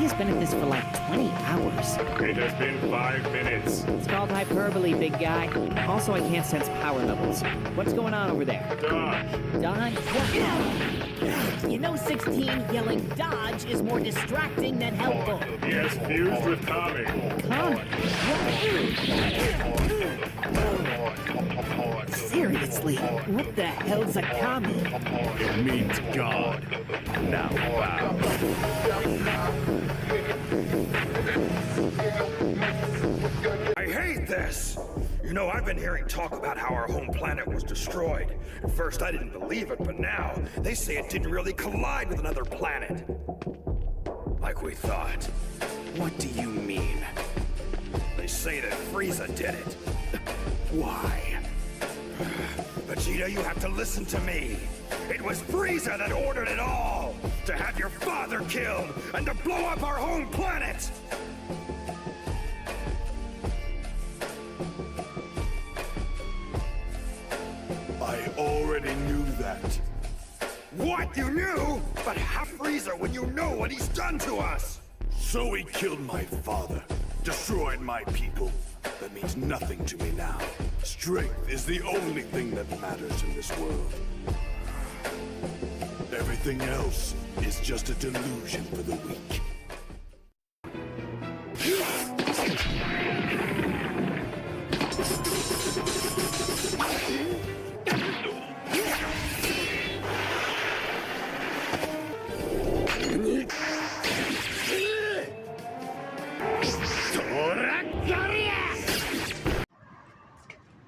has been at this for like 20 hours. It has been 5 minutes. It's called hyperbole, big guy. Also, I can't sense power levels. What's going on over there? Dodge. Dodge? What? You know 16 yelling dodge is more distracting than helpful. He has fused with Tommy. Seriously, what the hell's a kami? It means God. Now bow. I hate this! You know, I've been hearing talk about how our home planet was destroyed. At first, I didn't believe it, but now, they say it didn't really collide with another planet. Like we thought. What do you mean? They say that Frieza did it. Why? Vegeta, you have to listen to me. It was Frieza that ordered it all! To have your father killed, and to blow up our home planet! I already knew that. What? You knew? But how Frieza when you know what he's done to us? So he killed my father, destroyed my people. That means nothing to me now. Strength is the only thing that matters in this world. Everything else is just a delusion for the weak.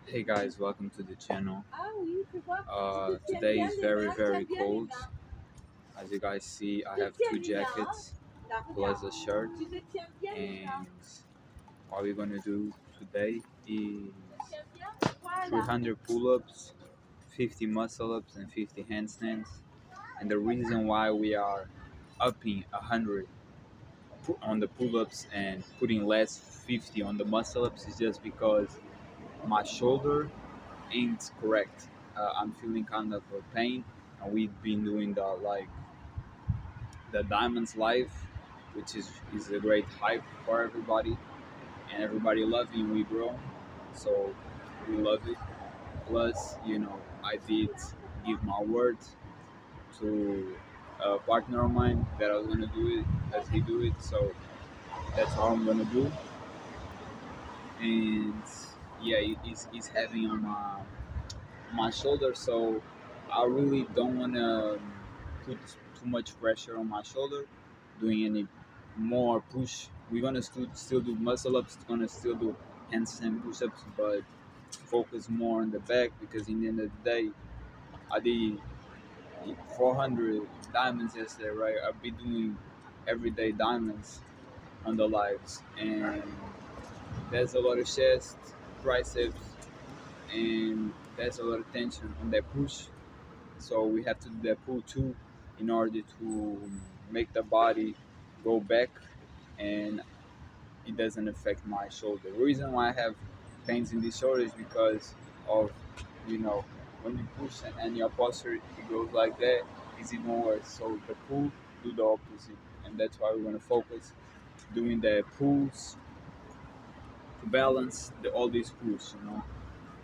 Hey guys, welcome to the channel. Today is very cold. As you guys see, I have 2 jackets plus a shirt, and what we're gonna do today is 300 pull-ups, 50 muscle-ups and 50 handstands. And the reason why we are upping 100 on the pull-ups and putting less 50 on the muscle-ups is just because my shoulder ain't correct. I'm feeling kind of a pain, and we've been doing the Diamonds Live, which is a great hype for everybody, and everybody loving we grow, so we love it. Plus, you know, I did give my word to a partner of mine that I was gonna do it as he do it, so that's how I'm gonna do. And yeah, it's heavy on my shoulder, so I really don't want to put too much pressure on my shoulder doing any more push. We're gonna still do muscle ups, gonna still do handstand push-ups, but focus more on the back, because in the end of the day I did 400 diamonds yesterday, right? I'll be doing everyday diamonds on the lives, and there's a lot of chest, triceps, and there's a lot of tension on that push, so we have to do that pull too in order to make the body go back and it doesn't affect my shoulder. The reason why I have pains in this shoulder is because of, you know, when you push and your posture it goes like that, it's even worse. So the pull, do the opposite, and that's why we're going to focus doing the pulls to balance all these pulls, you know.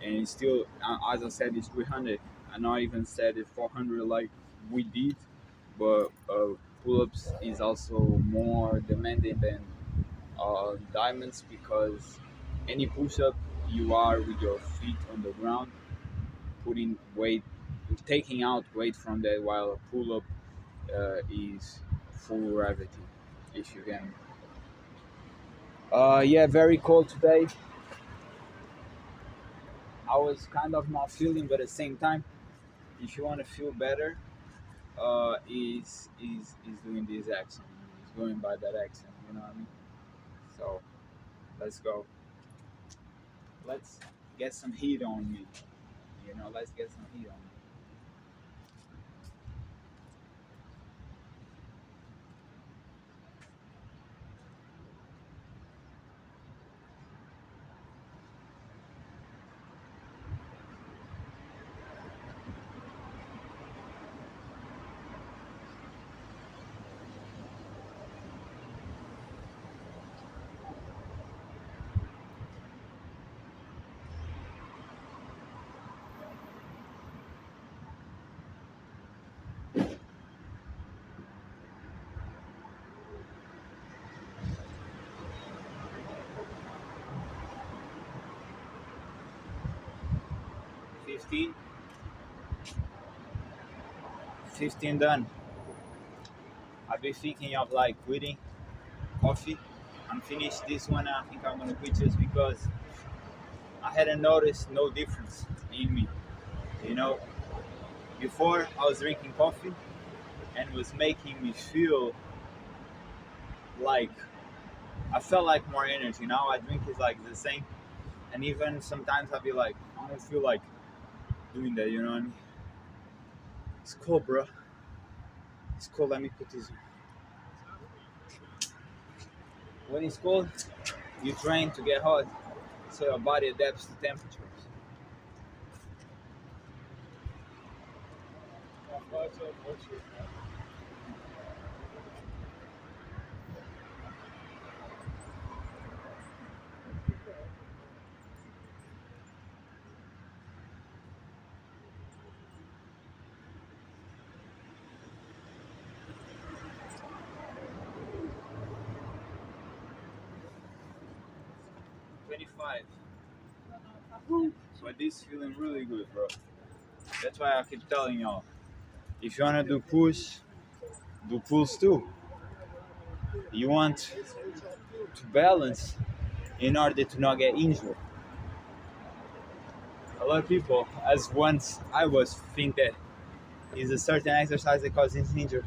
And it's still, as I said, it's 300. I know I even said it 400 like we did, but pull-ups is also more demanding than diamonds, because any push-up you are with your feet on the ground, putting weight, taking out weight from that, while a pull-up is full gravity, if you can. Yeah, very cold today. I was kind of not feeling, but at the same time, if you want to feel better, is doing this action. Is going by that action. You know what I mean? So let's go. Let's get some heat on me. You know, let's get some heat on me. 15 done. I've been thinking of like quitting coffee. I'm finished this one and I think I'm gonna quit just because I hadn't noticed no difference in me. You know, before I was drinking coffee and it was making me feel like I felt like more energy. Now I drink is like the same, and even sometimes I'll be like, I don't feel like doing that. You know what I mean? It's cold, bro. It's cold. Let me put this. When it's cold, you train to get hot, so your body adapts to temperatures. But this feeling really good, bro. That's why I keep telling y'all. If you wanna do pulls too. You want to balance in order to not get injured. A lot of people, as once I was, think that is a certain exercise that causes injury.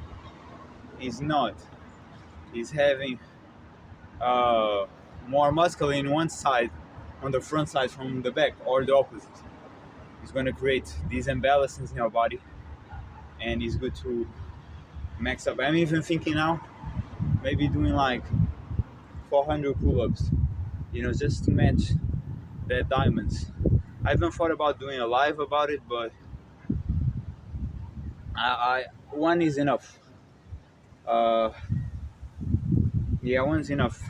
It's not. It's having more muscle in one side, on the front side from the back, or the opposite. It's going to create these imbalances in your body, and it's good to max up. I'm even thinking now, maybe doing like 400 pull-ups, just to match the diamonds. I haven't thought about doing a live about it, but I one is enough. Yeah, one's enough.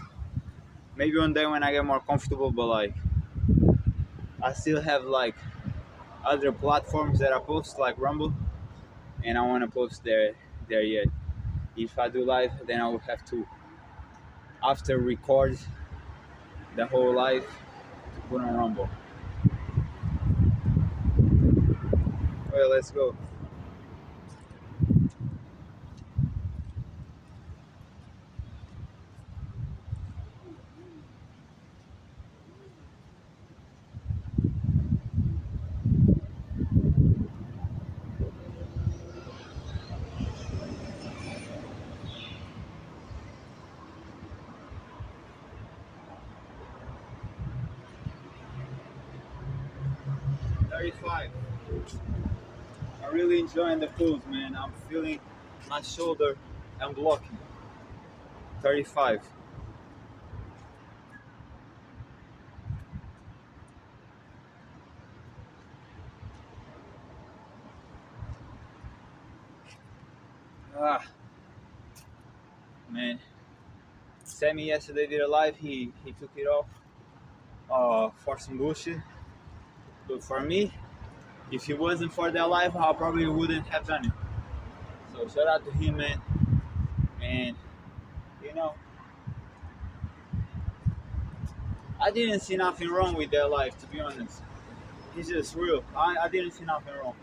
Maybe one day when I get more comfortable, but like I still have like other platforms that I post, like Rumble, and I want to post there yet. If I do live, then I will have to, after record the whole live, to put on Rumble. Well, let's go. I'm really enjoying the pulls, man. I'm feeling my shoulder and blocking. 35. Man. Sammy yesterday did a live. He took it off for some bullshit. But for me, if it wasn't for that live, I probably wouldn't have done it. So shout out to him, man. And I didn't see nothing wrong with that live, to be honest. It's just real. I didn't see nothing wrong.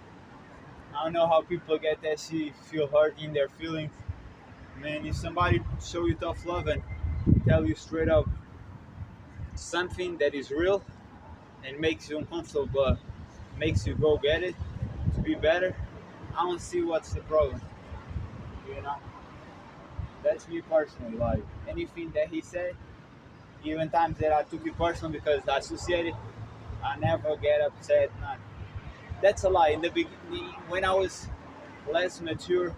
I don't know how people get that shit, feel hurt in their feelings. Man, if somebody show you tough love and tell you straight up something that is real and makes you uncomfortable but makes you go get it to be better, I don't see what's the problem. That's me personally. Like anything that he said, even times that I took it personal because I associated, I never get upset. None. That's a lie. In the beginning, when I was less mature,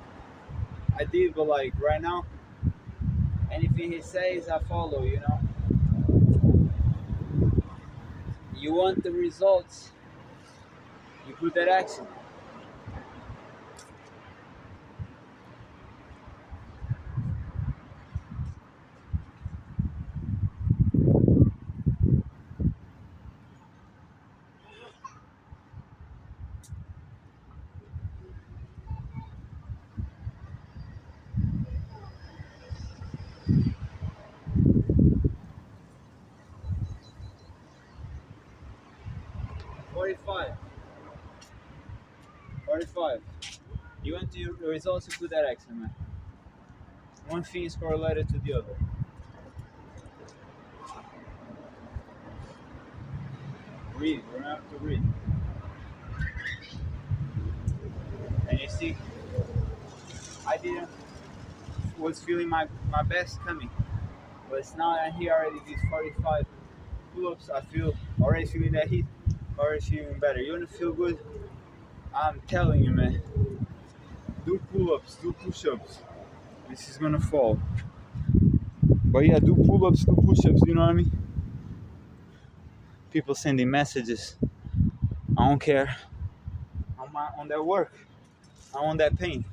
I did, but like right now, anything he says, I follow. You want the results, you put that action. 65. You want your results, you put that extra, man. One thing is correlated to the other. Breathe, remember to breathe. And you see, I didn't was feeling my best coming. But now I'm here already these 45 pull-ups. I feel already feeling that heat, already feeling better. You wanna feel good? I'm telling you, man. Do pull-ups, do push-ups. This is gonna fall. But yeah, do pull-ups, do push-ups, you know what I mean? People sending messages. I don't care. On their work. I'm on that pain.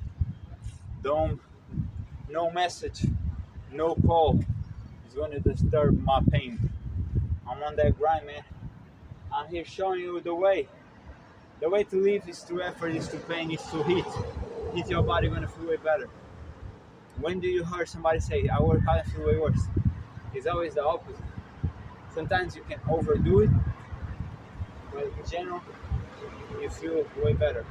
Don't, no message, no call is gonna disturb my pain. I'm on that grind, man. I'm here showing you the way. The way to live is to effort, is to pain, is to hit. Hit your body, gonna feel way better. When do you hear somebody say, I work hard and feel way worse? It's always the opposite. Sometimes you can overdo it, but in general, you feel way better.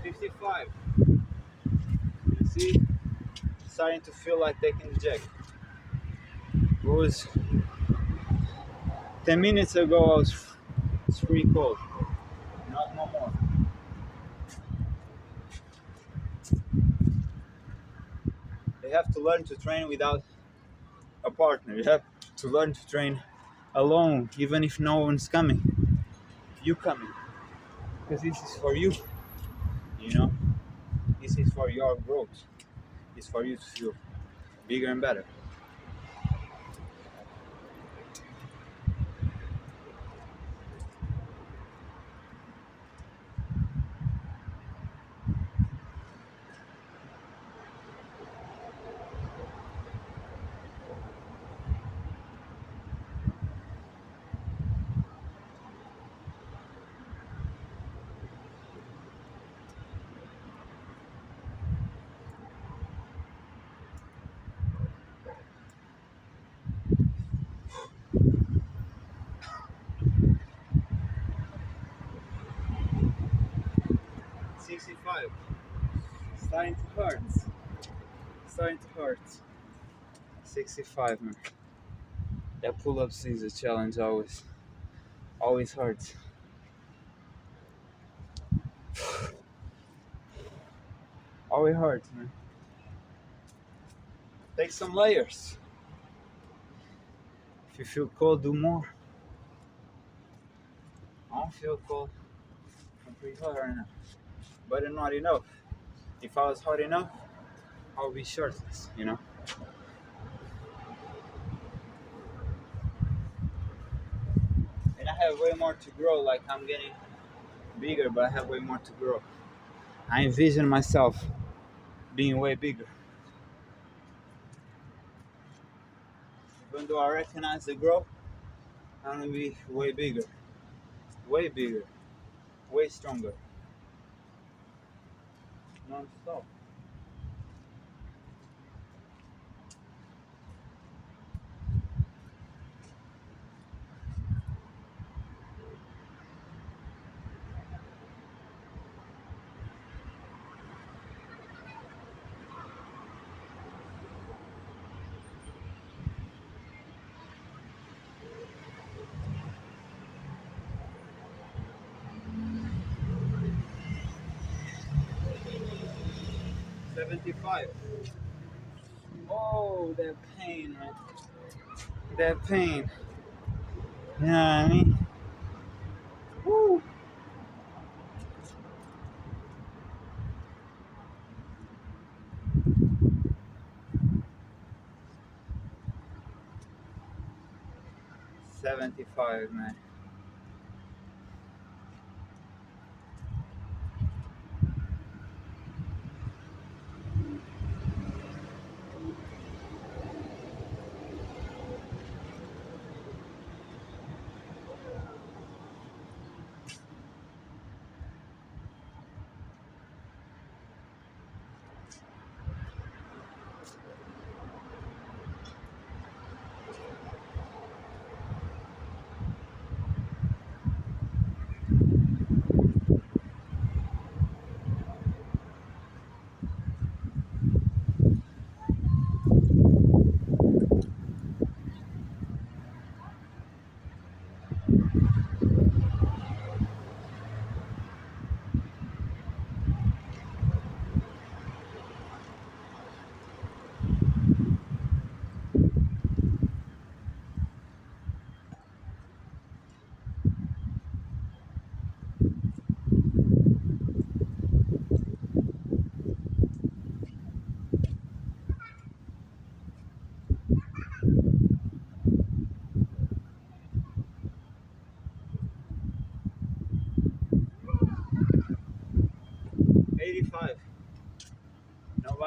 $55. You see, starting to feel like taking the jack. It was 10 minutes ago, I was pretty cold. Not no more. You have to learn to train without a partner. You have to learn to train alone, even if no one's coming. You coming, because this is for you. You know, this is for your growth. It's for you to feel bigger and better. $65. Starting to hurt. Starting to hurt. 65, man. That pull-ups is a challenge always. Always hurts. Always hurts, man. Take some layers. If you feel cold, do more. I don't feel cold. I'm pretty hot right now. But I'm not enough. If I was hot enough, I would be shirtless, you know? And I have way more to grow, like I'm getting bigger, but I have way more to grow. I envision myself being way bigger. Even though I recognize the growth, I'm gonna be way bigger, way stronger. Non-stop. $75. Oh, that pain, man. That pain. You know what I mean? Woo. $75, man.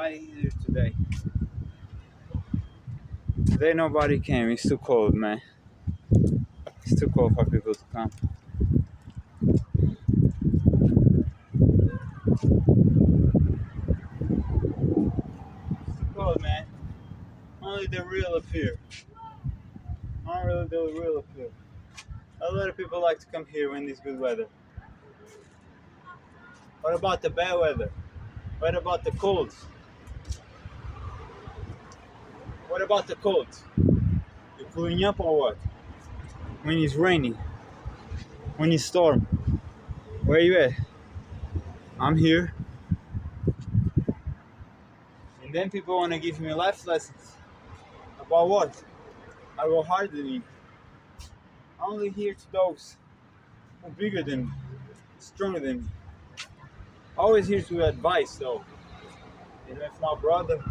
nobody here today. Today nobody came. It's too cold, man. It's too cold for people to come. It's too cold, man. Only the real appear. Only the real appear. A lot of people like to come here when it's good weather. What about the bad weather? What about the cold? What about the cold? You pulling up or what? When it's raining? When it's storm? Where you at? I'm here. And then people want to give me life lessons. About what? I go harder than you. I'm only here to those who are bigger than me, stronger than me. Always here to advice though. And if my brother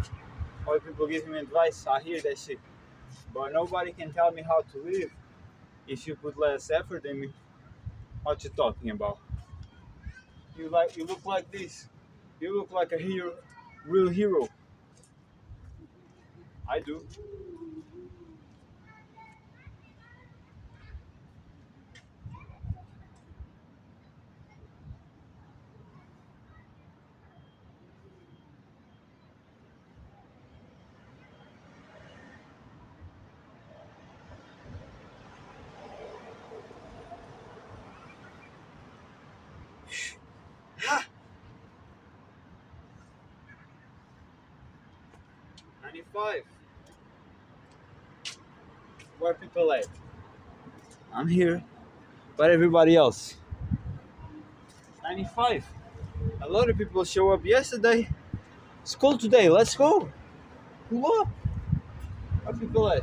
or people give me advice, I hear that shit. But nobody can tell me how to live if you put less effort than me. What you talking about? You look like this. You look like a hero, real hero. I do. Ah! 95. Where people at? I'm here. But everybody else? 95. A lot of people show up yesterday. School today. Let's go. Pull up. Where people at?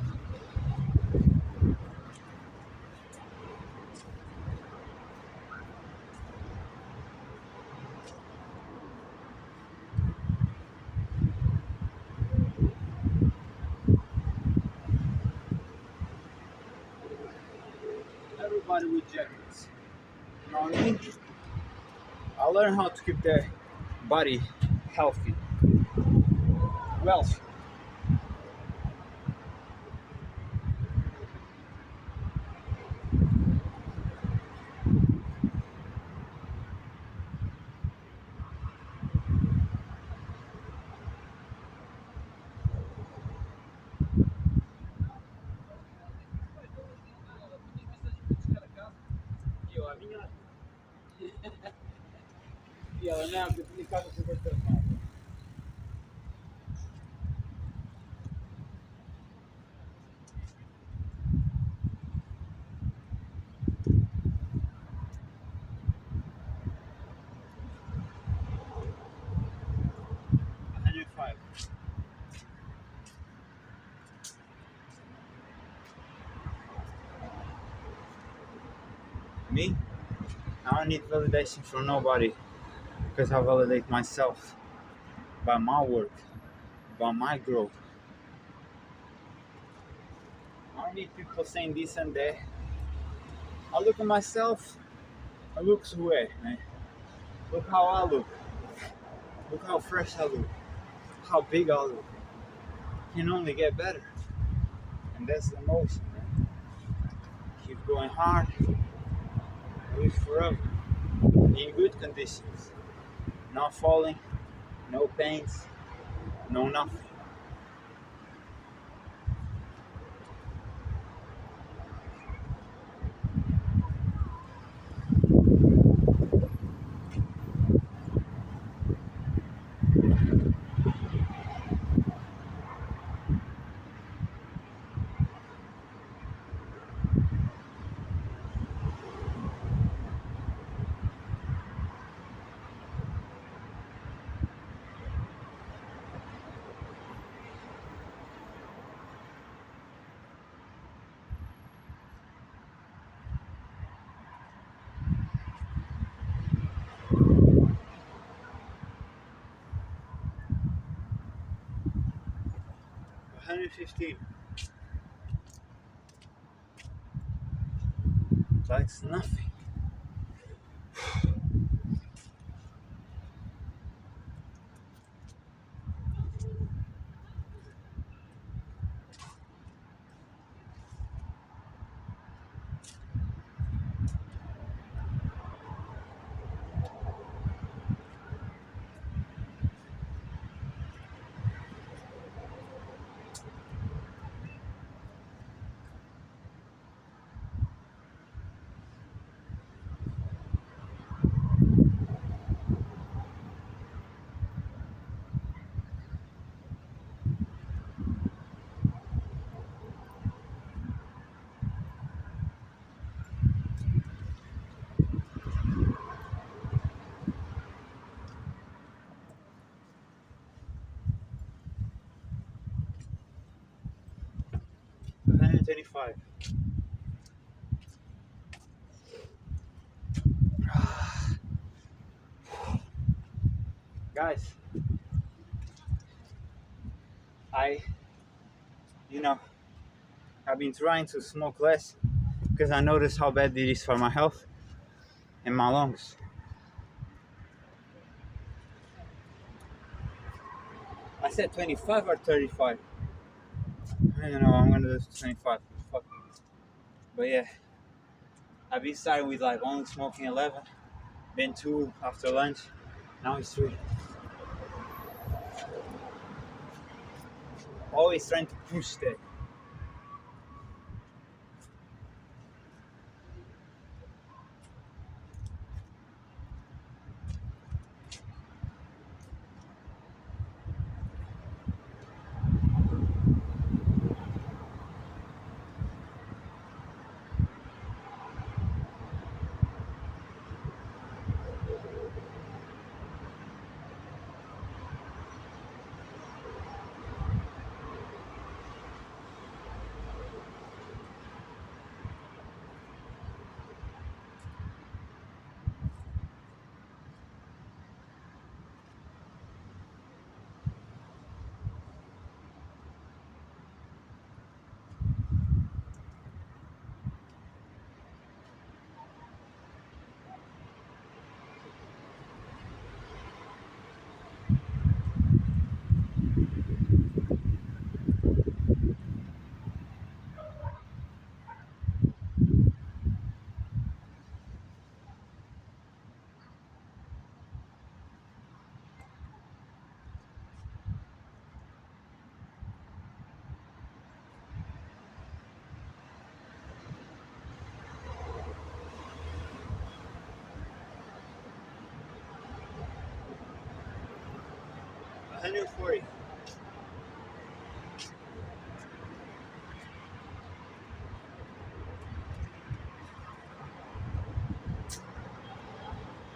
Everybody with jackets. You know what I mean? I learned how to keep their body healthy, wealthy. E ela não, porque ele casa super transformado. Me? I don't need validation from nobody because I validate myself by my work, by my growth. I don't need people saying this and that. I look at myself, I look sweat, man. Look how I look. Look how fresh I look. How big I look. Can only get better. And that's the motion, man. Keep going hard. Live forever. In good conditions. Not falling. No pains. No nothing. $115. That's nothing. 25. Guys, I, you know, I've been trying to smoke less because I noticed how bad it is for my health and my lungs. I said 25 or 35. I don't know, I'm gonna do 25. Fuck. But yeah, I've been starting with like only smoking 11, then 2 after lunch, now it's 3. Always trying to push that. I 140.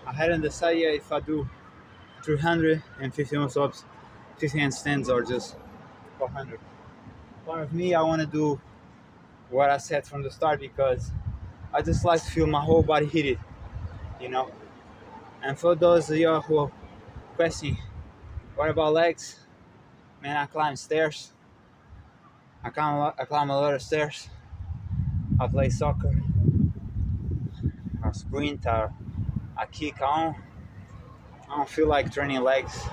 I hadn't decided yet if I do 350 muscle-ups, 50 handstands, or just 400. Part of me, I want to do what I said from the start because I just like to feel my whole body heated, you know. And for those of you who are questioning, what about legs? Man, I climb stairs. I climb a lot of stairs. I play soccer. I sprint. I kick. I don't feel like training legs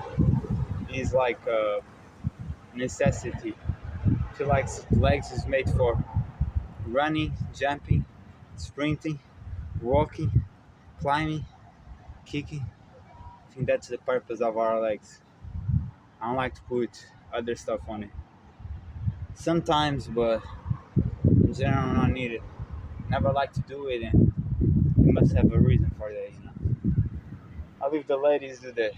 is like a necessity. I feel like legs is made for running, jumping, sprinting, walking, climbing, kicking. I think that's the purpose of our legs. I don't like to put other stuff on it. Sometimes, but in general, not needed. Never like to do it, and you must have a reason for that, you know. I leave the ladies do that.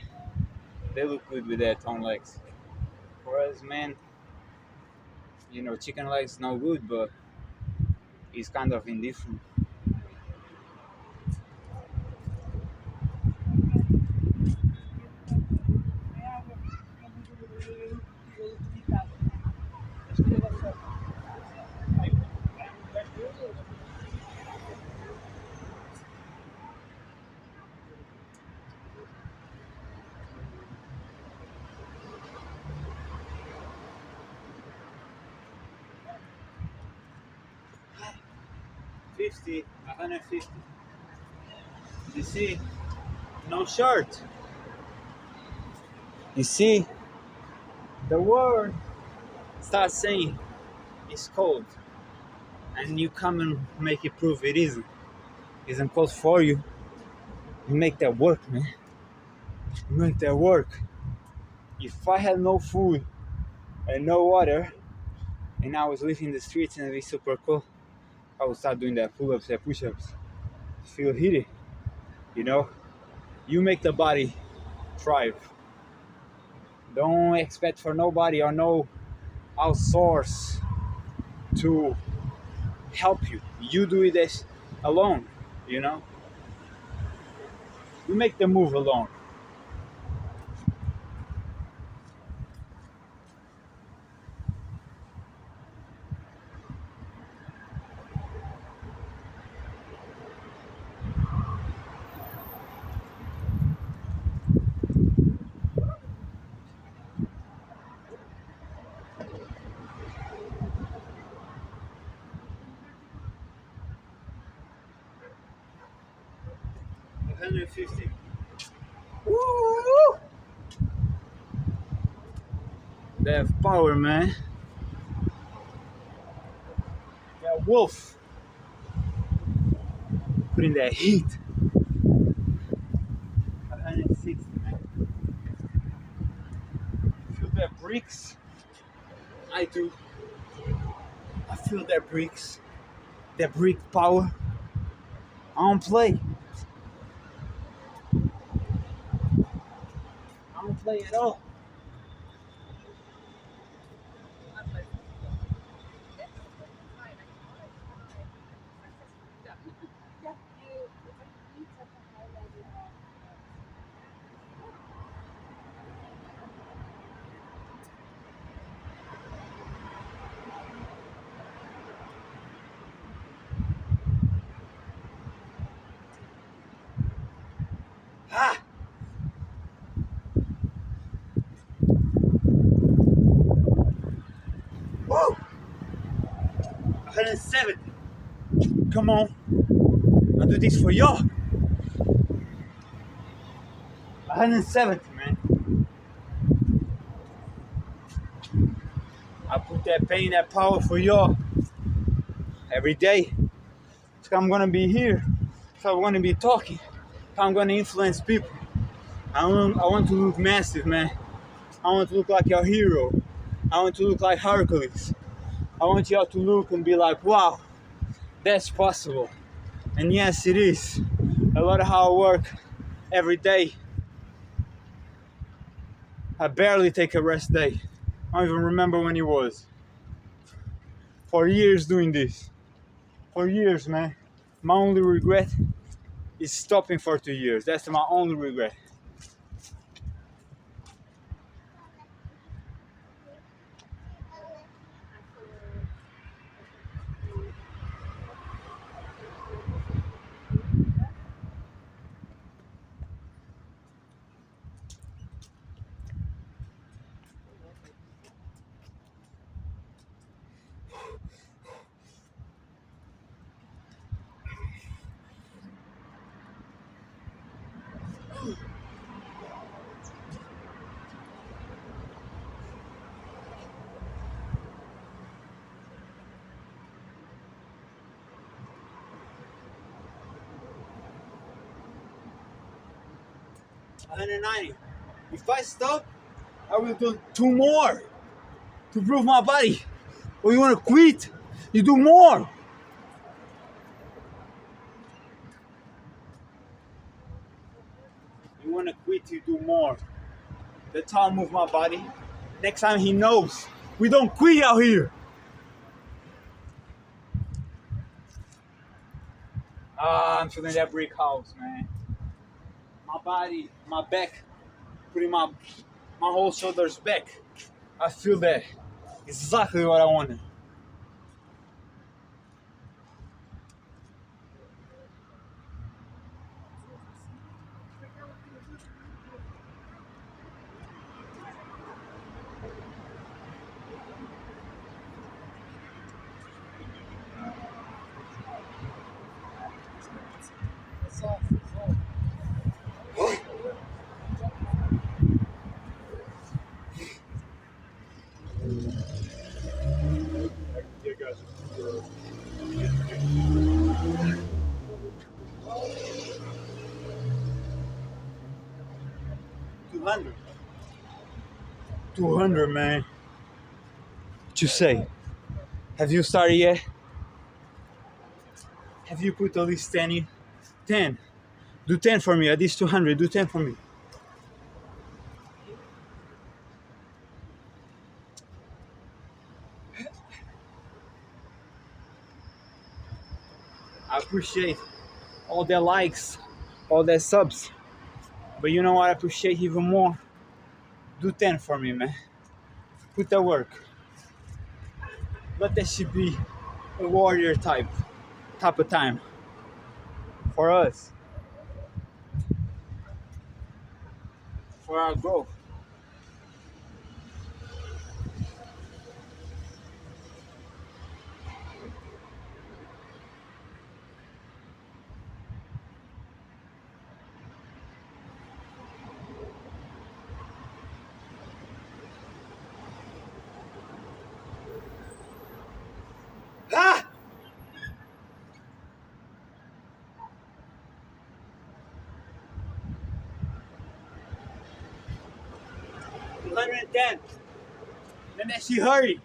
They look good with their tongue legs. For us, men, you know, chicken legs no good, but it's kind of indifferent. $50, $150. You see, no shirt. You see, the word starts saying it's cold, and you come and make it prove it isn't. Isn't cold for you. You make that work, man. You make that work. If I had no food and no water, and I was living in the streets and it'd be super cold, I would start doing that pull-ups and push-ups. Feel heated, you know? You make the body thrive. Don't expect for nobody or no outsource to help you. You do it alone, you know? You make the move alone. 150. Woo! They have power, man. That wolf putting that heat. 160, man. Feel that bricks? I do. I feel that bricks. That brick power. I don't play. I don't play at all. Ah! Woo! 170. Come on. I'll do this for y'all. 170, man. I put that pain, that power for y'all every day. So I'm gonna be here. So I'm gonna be talking. So I'm gonna influence people. I want to look massive, man. I want to look like your hero. I want to look like Hercules. I want y'all to look and be like, wow, that's possible. And yes, it is. A lot of hard work every day. I barely take a rest day. I don't even remember when it was. For years doing this. For years, man. My only regret is stopping for 2 years. That's my only regret. $190. If I stop, I will do 2 more to prove my body. Or you wanna quit? You do more. You wanna quit, you do more. That's how I move my body. Next time he knows. We don't quit out here. I'm feeling that brick house, man. My body, my back, putting my whole shoulders back. I feel that. Exactly what I wanted. Yeah, guys. 200. 200, man. What you say? Have you started yet? Have you put at least 10 in? 10. Do 10 for me. At least 200. Do 10 for me. I appreciate all the likes, all the subs. But you know what I appreciate even more? Do 10 for me, man. Put the work. Let that shit be a warrior type of time for us, for our growth. 210. Let me see, hurry.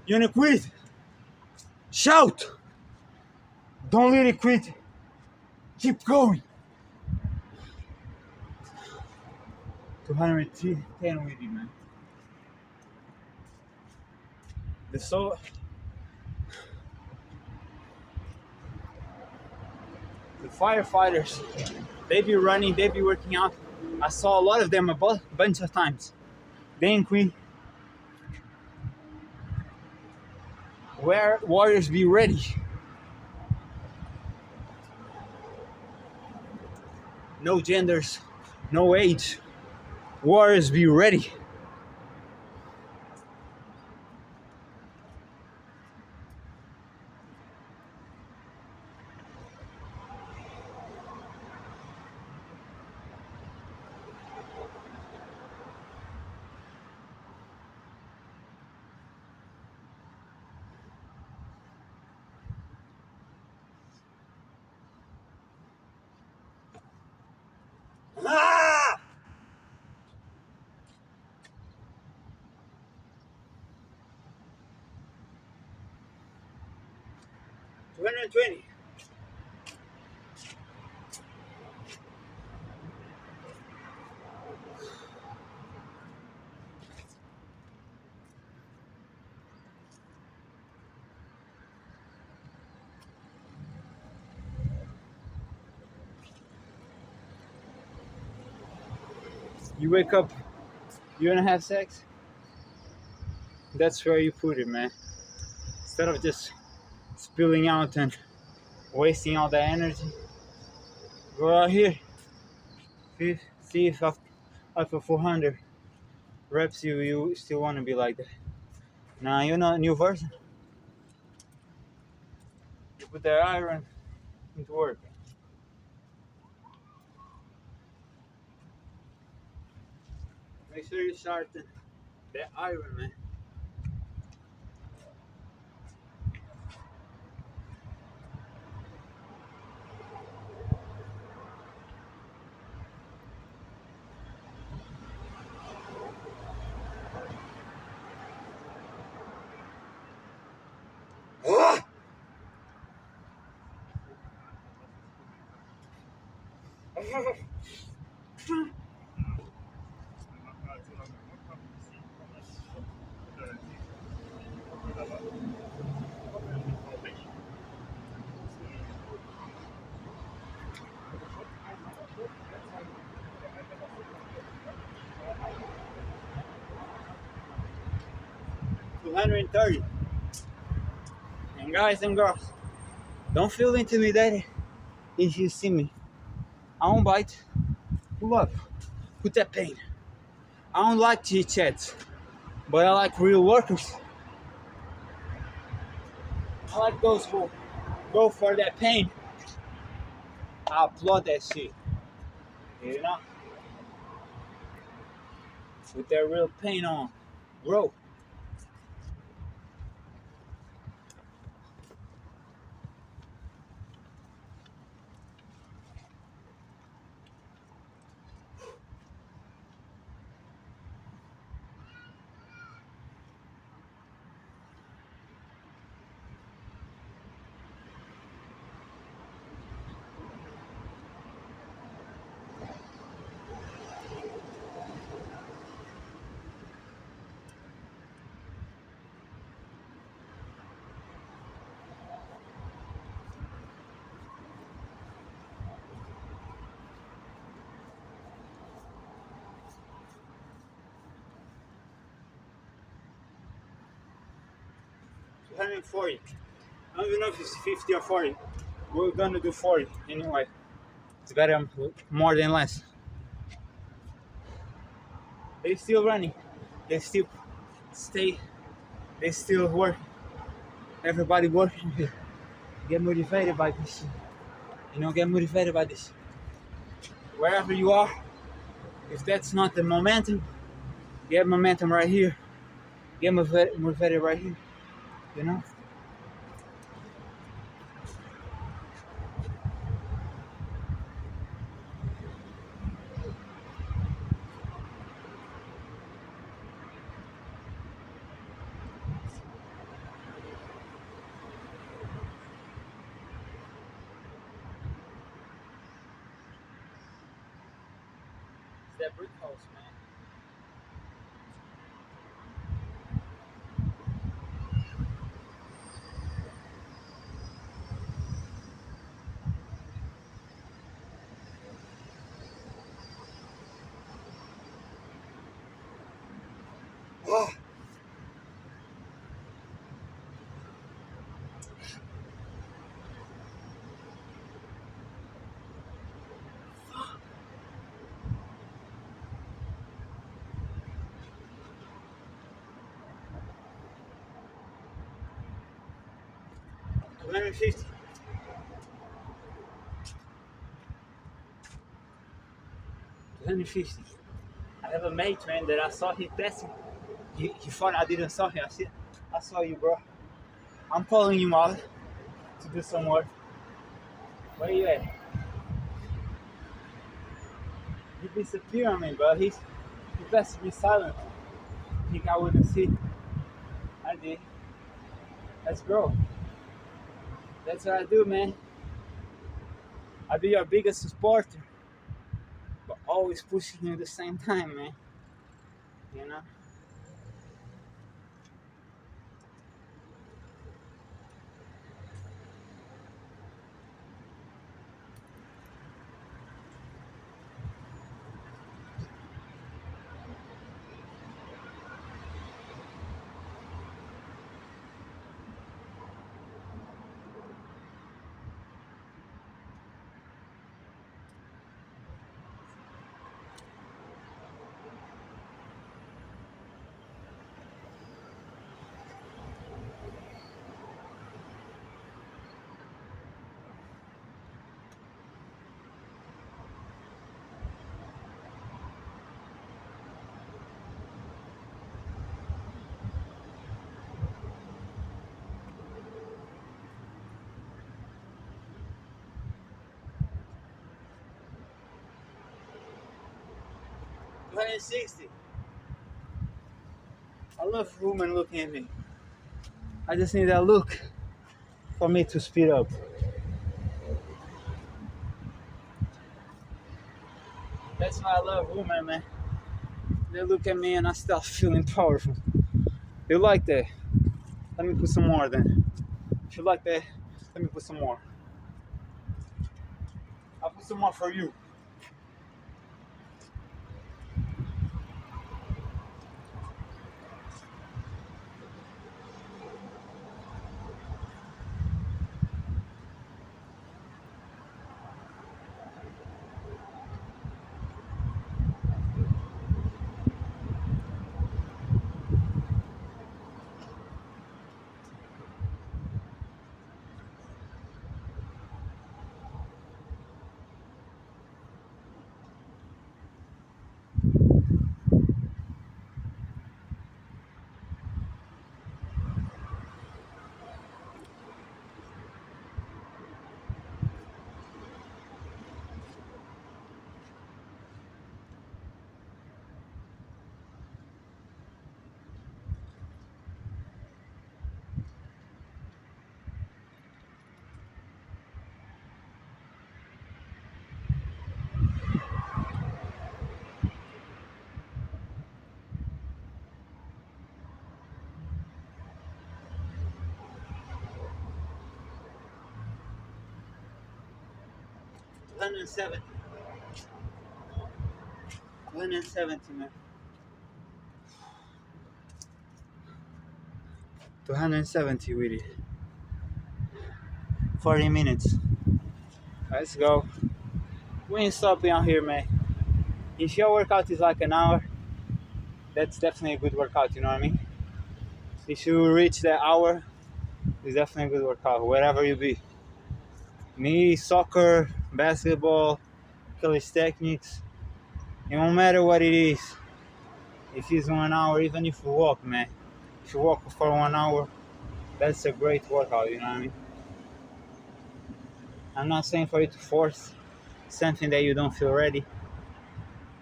You wanna quit? Shout! Don't let it quit. Keep going. 210 with you, man. The firefighters, they be running, they be working out. I saw a lot of them a bunch of times. They ain't quit. Where warriors be ready. No genders, no age. Warriors be ready. Ah! 220. You wake up, you wanna have sex? That's where you put it, man. Instead of just spilling out and wasting all that energy, go out here. See if after 400 reps you still wanna be like that. Now you know a new version. You put that iron into work. Make sure you sharpen that iron, man. $230. And guys and girls, don't feel intimidated if you see me. I don't bite. Pull up. Put that pain. I don't like chit chats, but I like real workers. I like those who go for that pain. I applaud that shit. You know? With that real pain on. Bro. $140. I don't even know if it's 50 or 40. We're gonna do 40 anyway. It's better more than less. They still running. They still stay. They still work. Everybody working here. Get motivated by this. You know, get motivated by this. Wherever you are, if that's not the momentum, get momentum right here. Get motivated right here. You know? that brick house, man. Oh. $250. $250. I have a mate, man, that I saw him passing. He thought I didn't saw him. I saw you, bro. I'm calling you out to do some work. Where you at? He disappeared on me, bro. He passed me silent. Think I wouldn't see. I did. Let's go. That's what I do, man. I be your biggest supporter, but always pushing you at the same time, man. You know? $160. I love women looking at me. I just need that look for me to speed up. That's why I love women, man. They look at me and I start feeling powerful. You like that? Let me put some more then. If you like that, let me put some more. I'll put some more for you. $170. $170, man. 270 with it. 40 minutes. Let's go. We ain't stopping out here, man. If your workout is like an hour, that's definitely a good workout, you know what I mean? If you reach that hour, it's definitely a good workout, wherever you be. Me, soccer, basketball, calisthenics, it no matter what it is. If it's 1 hour, even if you walk, man. If you walk for 1 hour, that's a great workout, you know what I mean? I'm not saying for you to force something that you don't feel ready.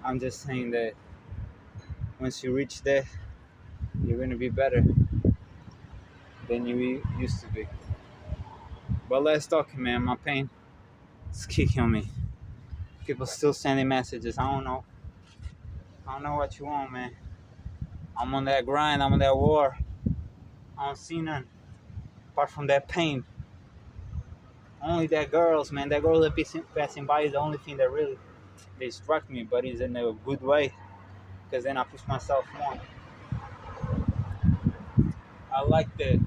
I'm just saying that once you reach there, you're gonna be better than you used to be. But let's talk, man. My pain is kicking on me. People still sending messages. I don't know I don't know what you want, man. I'm on that grind. I'm on that war. I don't see none apart from that pain. Only that girls, man. That girl that passing by is the only thing that really distract me, but it's in a good way. Because then I push myself more. I like that.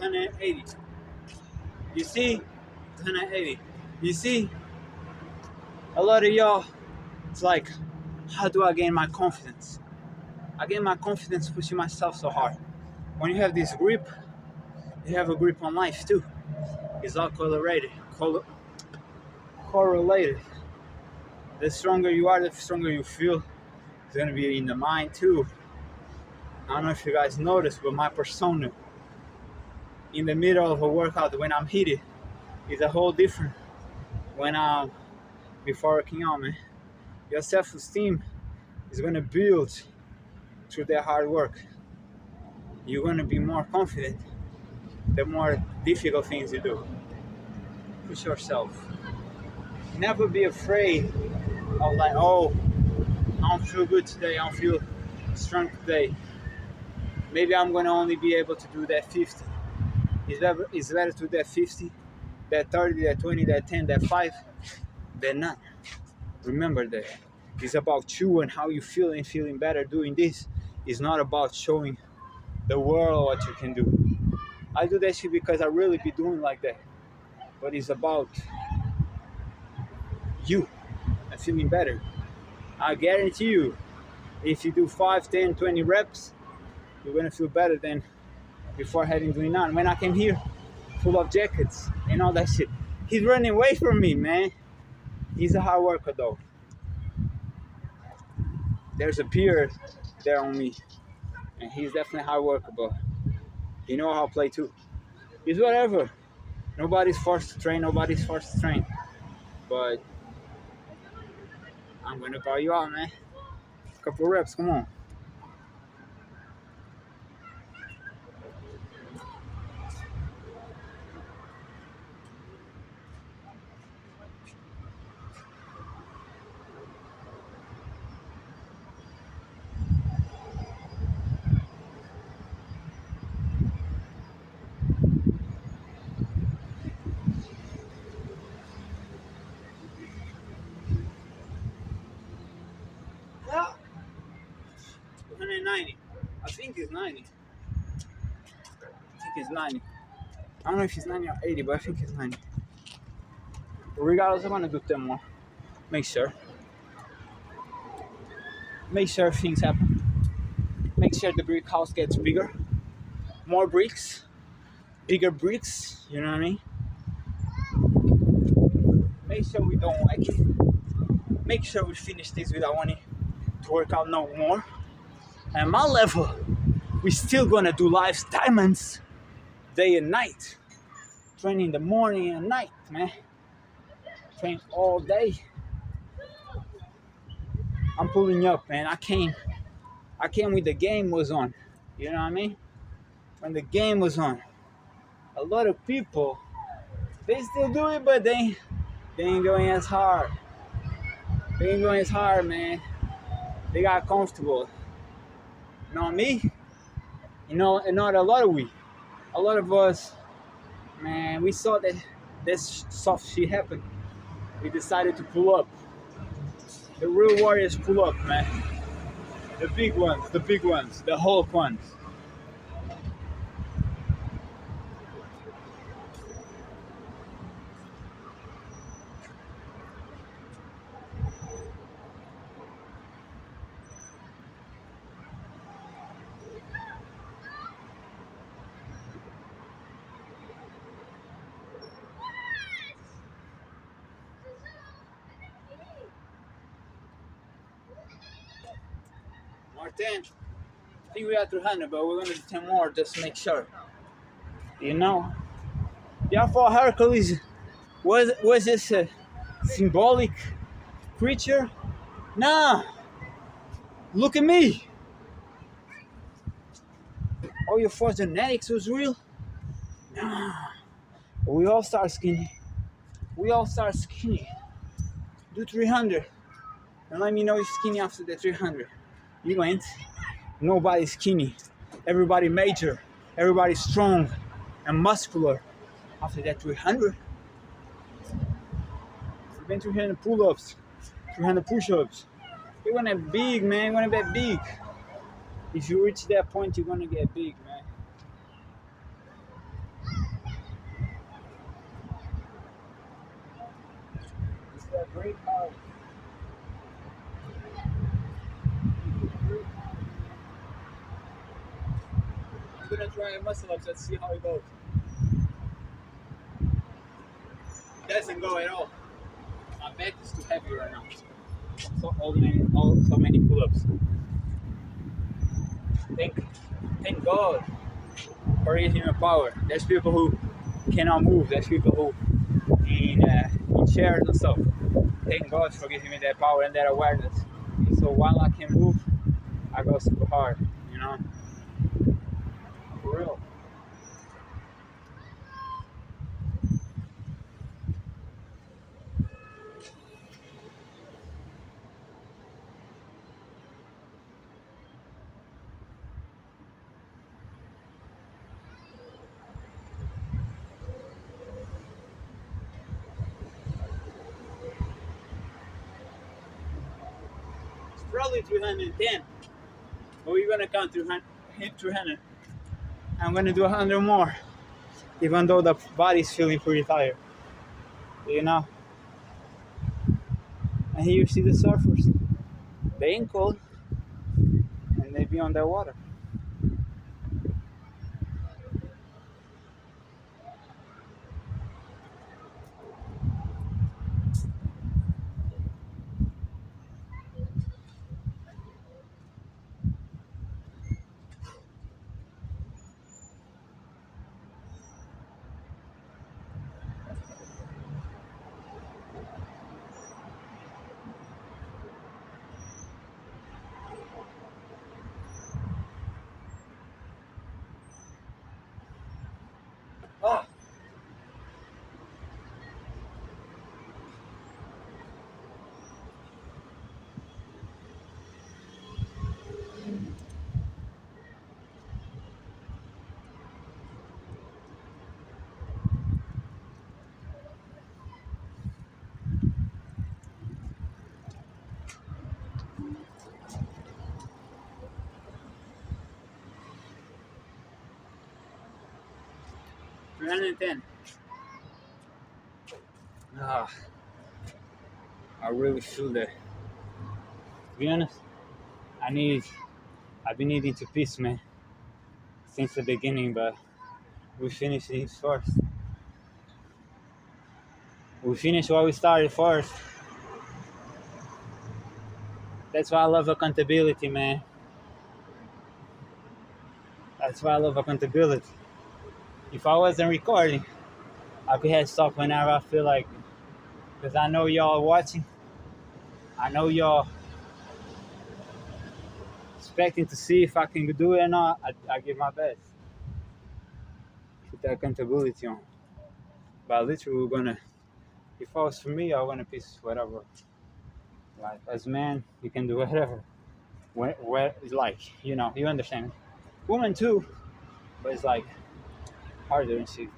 $280. You see? $280. You see? A lot of y'all, it's like, how do I gain my confidence? I gain my confidence pushing myself so hard. When you have this grip, you have a grip on life too. It's all correlated. The stronger you are, the stronger you feel. It's gonna be in the mind too. I don't know if you guys noticed, but my persona in the middle of a workout when I'm heated is a whole different when I'm before working out, man. Your self-esteem is gonna build through that hard work. You're gonna be more confident the more difficult things you do. Push yourself. Never be afraid of like, oh, I don't feel good today, I don't feel strong today. Maybe I'm gonna only be able to do that 50. It's better to do that 50, that 30, that 20, that 10, that 5, than none. Remember that. It's about you and how you feel and feeling better doing this. It's not about showing the world what you can do. I do that shit because I really be doing like that. But it's about you and feeling better. I guarantee you, if you do 5, 10, 20 reps, you're gonna feel better than before having doing none. When I came here, full of jackets and all that shit, he's running away from me, man. He's a hard worker though. There's a peer there on me, and he's definitely hard worker, but he know how to play too. It's whatever. Nobody's forced to train, nobody's forced to train. But I'm gonna call you out, man. Couple reps, come on. Yeah. 190. I think it's 90. I think it's 90. I don't know if it's 90 or 80, but I think it's 90. But regardless, I'm gonna do 10 more. Make sure. Make sure things happen. Make sure the brick house gets bigger. More bricks. Bigger bricks, you know what I mean? Make sure we don't like it. Make sure we finish this without wanting to work out no more. And my level, we still gonna do live diamonds day and night. Train in the morning and night, man. Train all day. I'm pulling up, man. I came when the game was on. You know what I mean? When the game was on. A lot of people, they still do it, but they ain't going as hard. They ain't going as hard, man. They got comfortable. Not me. You know, and not a lot of us, man, we saw that this soft shit happen. We decided to pull up. The real warriors pull up, man. The big ones, the Hulk ones. 10. I think we are 300, but we're gonna do 10 more just to make sure. You know? Yeah, for Hercules, was this a symbolic creature? Nah, look at me. All your force genetics was real? Nah. We all start skinny. We all start skinny. Do 300. And let me know you're skinny after the 300. You ain't. Nobody's skinny. Everybody major. Everybody strong and muscular after that 300. You've been 300 pull-ups, 300 push-ups. You're gonna get big, man. You're gonna get big. If you reach that point, you're gonna get big, man. It's that great power. I'm gonna try a muscle ups. Let's see how it goes. It doesn't go at all. My back is too heavy right now. So many pull-ups. Thank God for giving me power. There's people who cannot move. There's people who in chairs and stuff. Thank God for giving me that power and that awareness. So while I can move, I go super hard. You know, for real. It's probably 310, but we're gonna count 300. Hit 300. I'm gonna do 100 more, even though the body's feeling pretty tired. You know. And here you see the surfers. They ain't cold, and they be on that water. Ah. $310. Ah, I really feel that. To be honest, I've been needing to piss, man, since the beginning, but we finished it first. We finished what we started first. That's why I love accountability, man. That's why I love accountability. If I wasn't recording, I could have stopped whenever I feel like, because I know y'all watching. I know y'all expecting to see if I can do it or not. I give my best. Put that accountability on. But literally, we're gonna, if it was for me, I wanna piece whatever. Like, as man, you can do whatever. Where it's like, you know, you understand. Women too, but it's like harder and shit.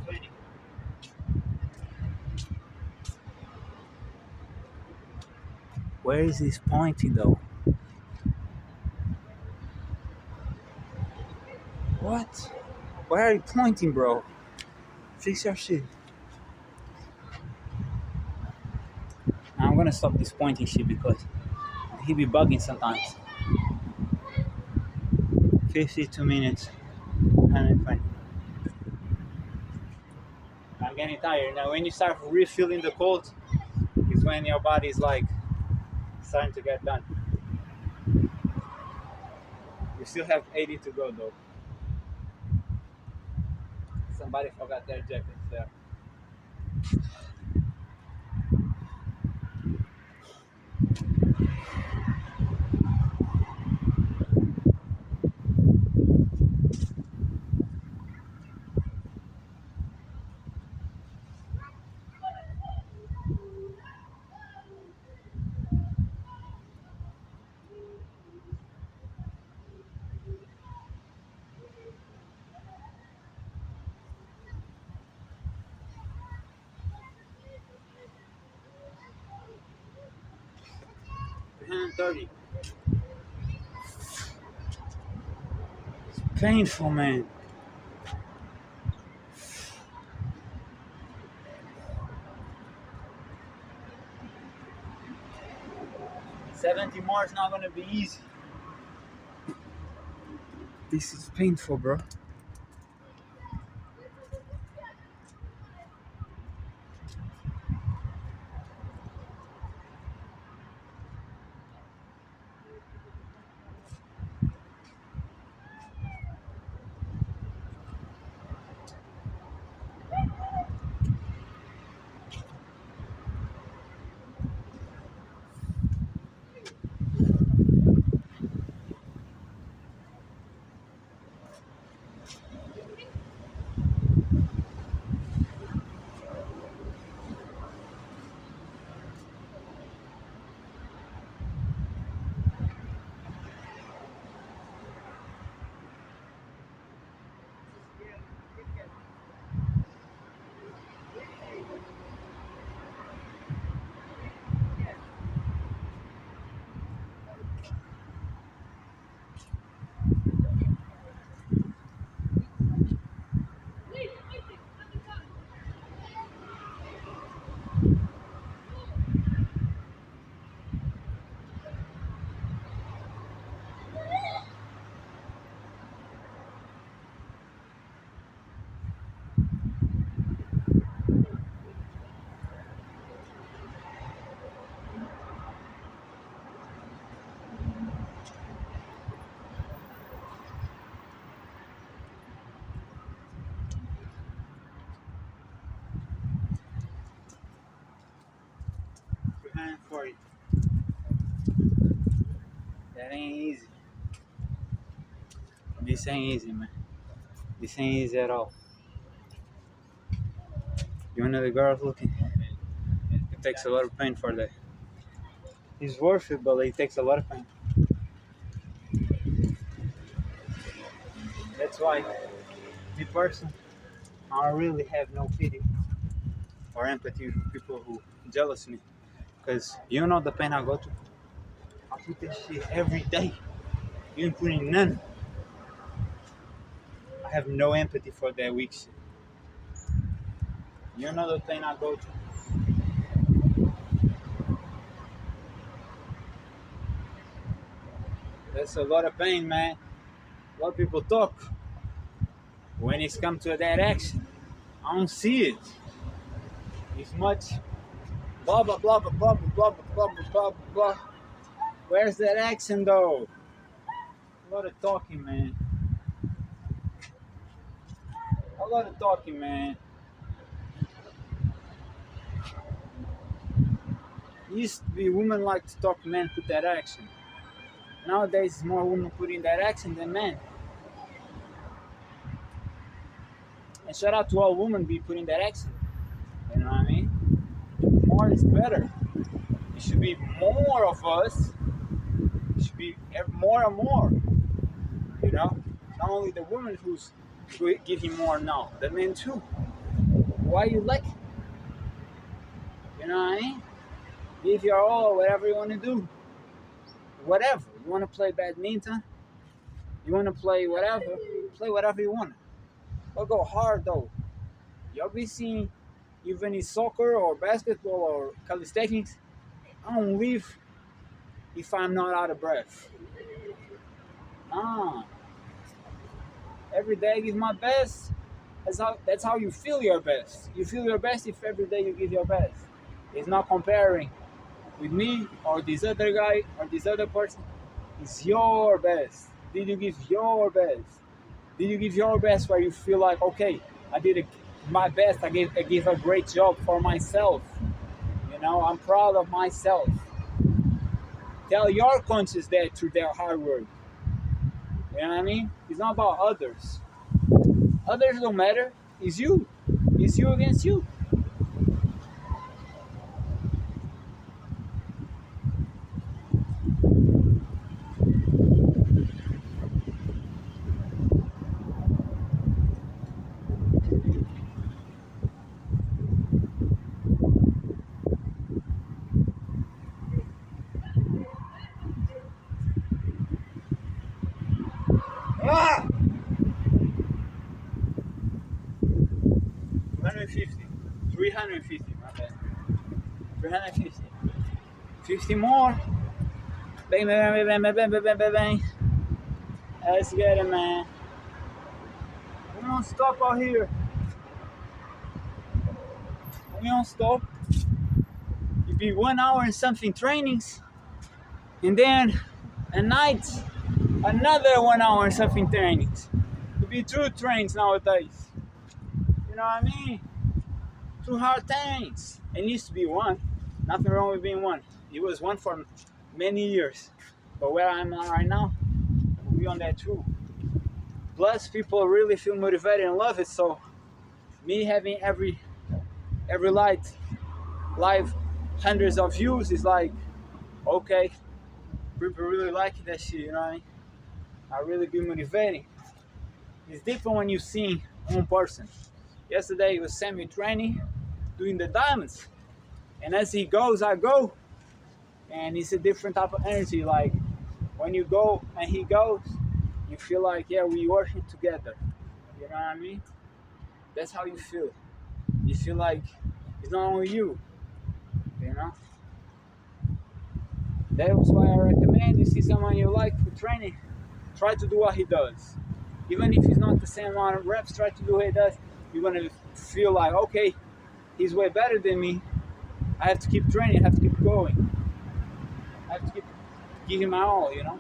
20. Where is this pointing though? What? Where are you pointing, bro? Fix your shit. Now I'm gonna stop this pointing shit because he be bugging sometimes. 52 minutes. 120. I'm getting tired. Now when you start refilling the cold is when your body is like starting to get done. You still have 80 to go though. Somebody forgot their jacket there. $130. It's painful, man. $70 more is not gonna be easy. This is painful, bro. $140. That ain't easy. This ain't easy, man. This ain't easy at all. You know the girls looking? It takes a lot of pain for that. It's worth it, but it takes a lot of pain. That's why, me personally, I don't really have no pity or empathy for people who jealous me. Because you know the pain I go through. I put this shit every day. You ain't putting none. I have no empathy for that weak shit. You know the pain I go through. That's a lot of pain, man. A lot of people talk. When it's come to that action, I don't see it. It's much blah blah blah blah blah blah blah blah blah blah blah. Where's that action though? A lot of talking, man. A lot of talking, man. Used to be women like to talk, men put that action. Nowadays, it's more women putting that action than men. And shout out to all women be putting that action. You know what I mean? More is better. It should be more of us. It should be more and more. You know? Not only the women who's giving more now, the men too. why you like it. You know what I mean? Give your all, whatever you want to do. Whatever. You want to play badminton? You want to play whatever you want. But go hard though. You'll be seeing, even in soccer or basketball or calisthenics, I don't leave if I'm not out of breath. Ah, every day I give my best. That's how you feel your best. You feel your best if every day you give your best. It's not comparing with me or this other guy or this other person. It's your best. Did you give your best? Did you give your best where you feel like, okay, I did my best. I gave a great job for myself. You know, I'm proud of myself. Tell your conscience that through their hard work. You know what I mean? It's not about others. Others don't matter. It's you. It's you against you. Ah! 250. 350, my bad. 350. 50 more. Bang, bang, bang, bang, bang, bang, bang, bang, bang. Let's get it, man. We don't stop out here. We don't stop. It be 1 hour and something trainings. And then at night, another 1 hour and something trainings. It be 2 trains nowadays. You know what I mean? 2 hard trains. It needs to be 1. Nothing wrong with being 1. It was 1 for many years. But where I'm at right now, we'll be on that 2. Plus, people really feel motivated and love it. So, me having every live hundreds of views is like, okay, people really like that shit. You know what I mean? I really be motivating. It's different when you see one person. Yesterday, it was Sammy training, doing the diamonds, and as he goes, I go, and it's a different type of energy. Like when you go and he goes, you feel like, yeah, we working together. You know what I mean? That's how you feel. You feel like it's not only you. You know? That's why I recommend you see someone you like for training, try to do what he does. Even if it's not the same amount of reps, try to do what he does. You're gonna feel like, okay, he's way better than me. I have to keep training, I have to keep going. I have to keep giving my all, you know?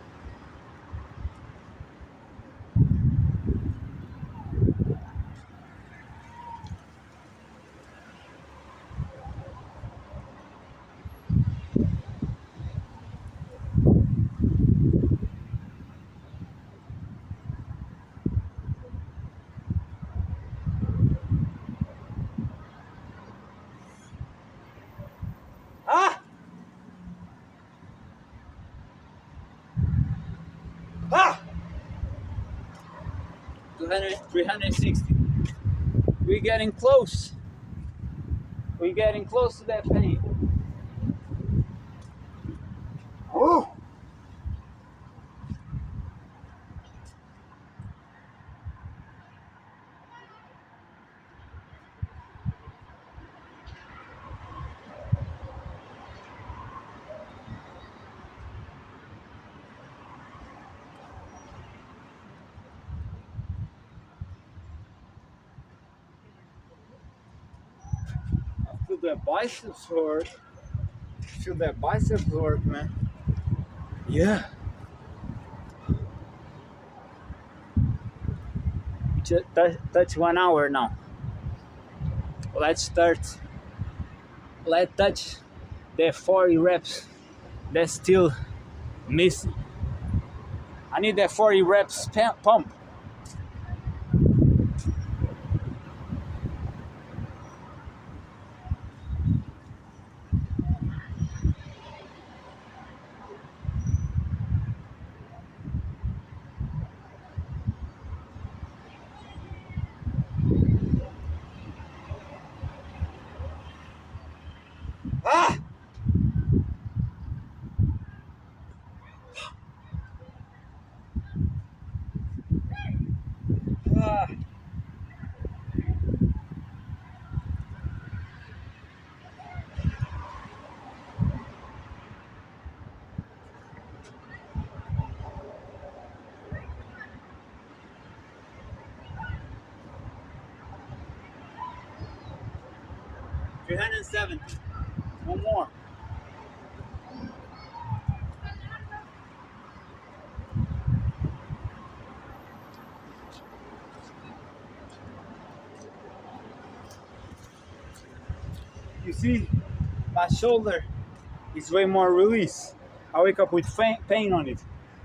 Ah! Ah! 360. We're getting close. We're getting close to that pain. Oh! Feel that biceps work. Feel that biceps work, man. Yeah. Just touch 1 hour now. Let's start. Let's touch the 40 reps that's still missing. I need that 40 reps pump. 370. One more. You see, my shoulder is way more release. I wake up with pain on it.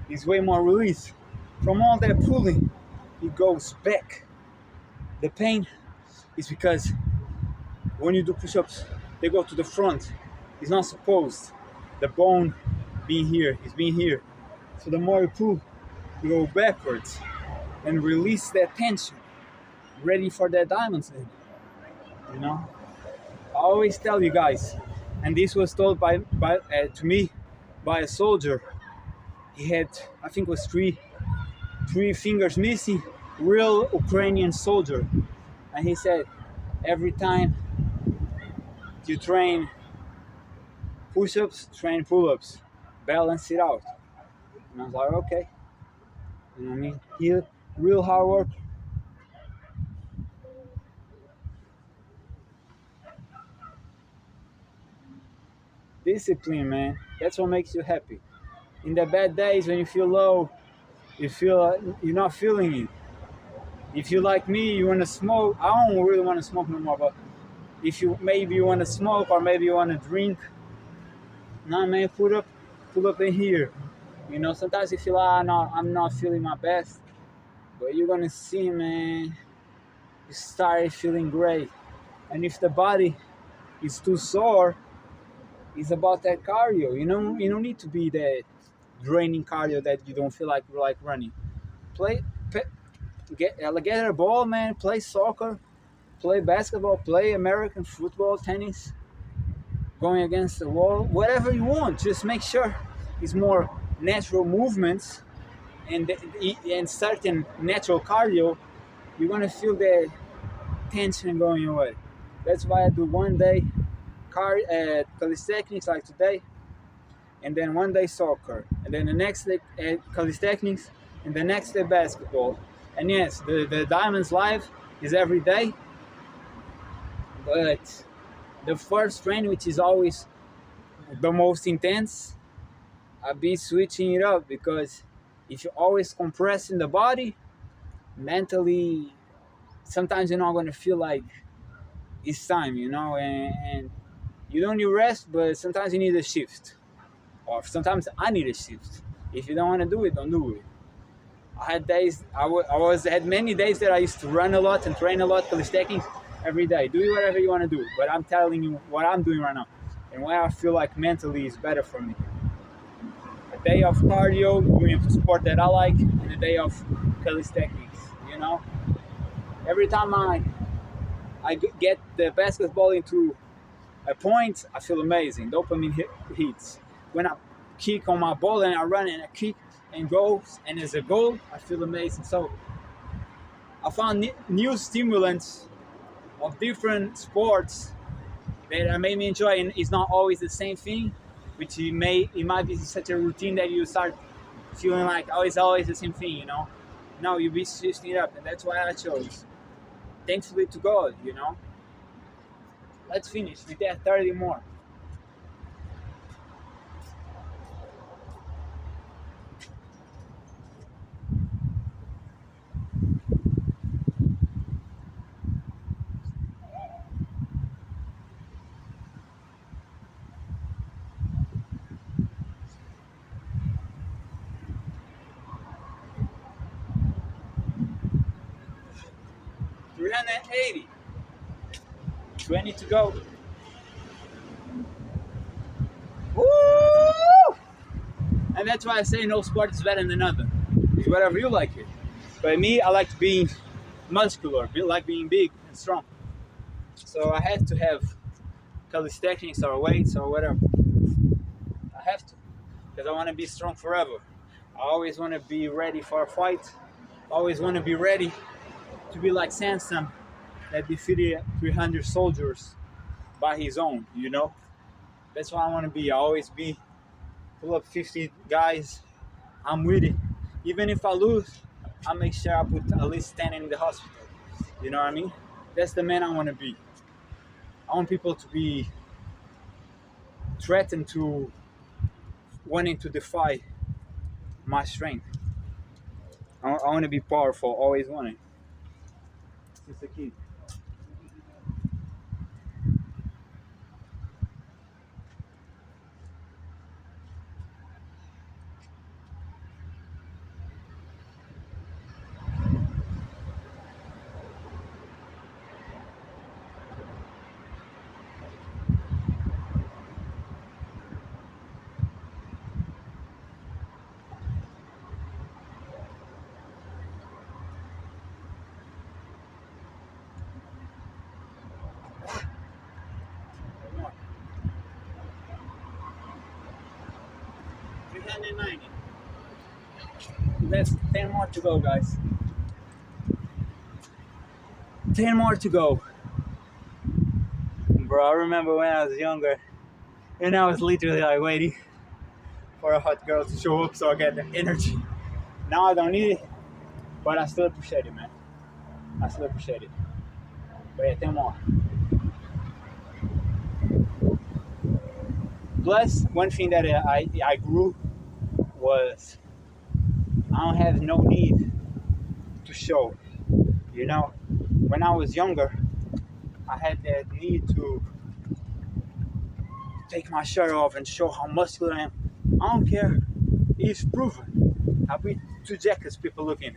It's way more release. From all that pulling, it goes back. The pain is because when you do push-ups, they go to the front. It's not supposed. The bone being here is being here. So the more you pull, you go backwards and release that tension. Ready for that diamond thing. You know? I always tell you guys, and this was told to me by a soldier. He had, I think it was three fingers missing, real Ukrainian soldier. And he said, every time you train push-ups, train pull-ups, balance it out. And I was like, okay. You know what I mean? He real hard work. Discipline, man. That's what makes you happy. In the bad days when you feel low, you feel you're not feeling it. If you like me, you want to smoke. I don't really want to smoke no more, but if you want to smoke or maybe you want to drink, nah, man, pull up in here. You know, sometimes you feel I'm not feeling my best, but you're gonna see, man, you start feeling great. And if the body is too sore, it's about that cardio. You know, you don't need to be that draining cardio that you don't feel like running. Get a ball, man. Play soccer, play basketball, play American football, tennis, going against the wall, whatever you want. Just make sure it's more natural movements and certain natural cardio. You're gonna feel the tension going away. That's why I do one day calisthenics like today, and then one day soccer, and then the next day calisthenics, and the next day basketball. And yes, the Diamonds Live is every day, but the first training, which is always the most intense, I'll be switching it up, because if you're always compressing the body, mentally, sometimes you're not going to feel like it's time, you know, and you don't need rest, but sometimes you need a shift. Or sometimes I need a shift. If you don't want to do it, don't do it. I had days, had many days that I used to run a lot and train a lot, calisthenics every day. Do whatever you want to do, but I'm telling you what I'm doing right now and why I feel like mentally is better for me. A day of cardio, doing a sport that I like, and a day of calisthenics, you know? Every time I get the basketball into a point, I feel amazing. Dopamine hits. When I kick on my ball and I run and I kick and go, and as a goal, I feel amazing. So I found new stimulants of different sports that made me enjoy, and it's not always the same thing, which it might be such a routine that you start feeling like, oh, it's always the same thing, you know? No, you be switching it up, and that's why I chose. Thankfully to God, you know? Let's finish with that 30 more. $380. 20 to go. Woo! And that's why I say no sport is better than another. It's whatever you like it. But me, I like being muscular, like being big and strong. So I have to have calisthenics or weights or whatever. I have to, because I want to be strong forever. I always want to be ready for a fight. I always want to be ready to be like Sansom, that defeated 300 soldiers by his own, you know? That's what I want to be. I always be, pull up 50 guys, I'm with it. Even if I lose, I make sure I put at least 10 in the hospital. You know what I mean? That's the man I want to be. I want people to be threatened to wanting to defy my strength. I want to be powerful, always wanted. Since a kid. That's 10 more to go, guys. 10 more to go. Bro, I remember when I was younger and I was literally like waiting for a hot girl to show up so I get the energy. Now I don't need it, but I still appreciate it, man. I still appreciate it. But yeah, 10 more. Plus, one thing that I grew was I don't have no need to show. You know, when I was younger, I had that need to take my shirt off and show how muscular I am. I don't care. It's proven. I'll be two jackets, people looking.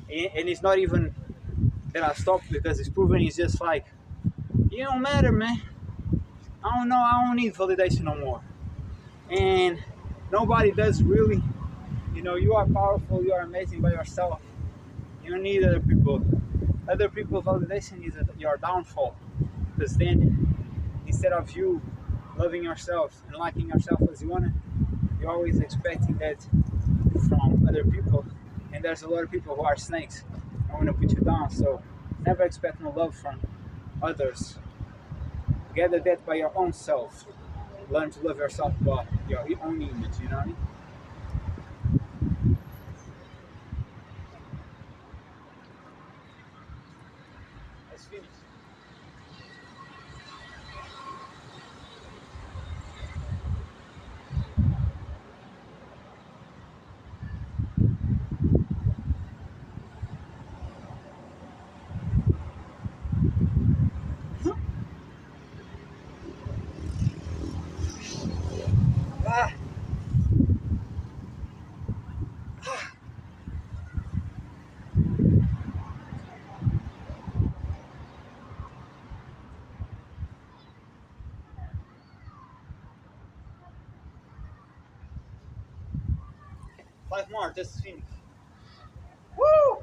And it's not even that I stopped because it's proven. It's just like, it don't matter, man. I don't know. I don't need validation no more. And nobody does really. You know, you are powerful. You are amazing by yourself. You don't need other people. Other people's validation is your downfall. Because then, instead of you loving yourself and liking yourself as you want to, you're always expecting that from other people. And there's a lot of people who are snakes. I want to put you down. So never expect no love from others. Gather that by your own self. Learn to love yourself by your own image, you know what I mean? Let's finish. Ah. 5 more, just finish. Woo!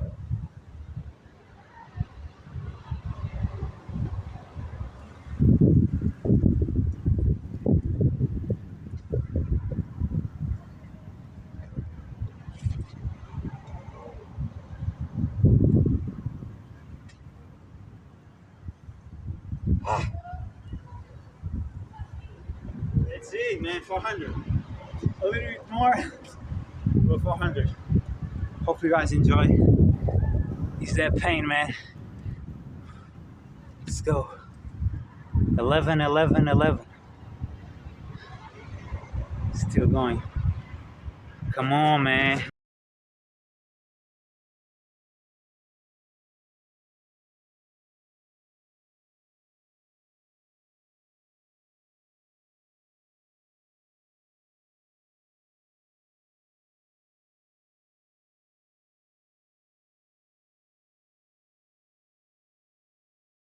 Let's see, man, 400. A little bit more, but 400. Hope you guys enjoy. It's that pain, man. Let's go. 11, 11, 11. Still going. Come on, man.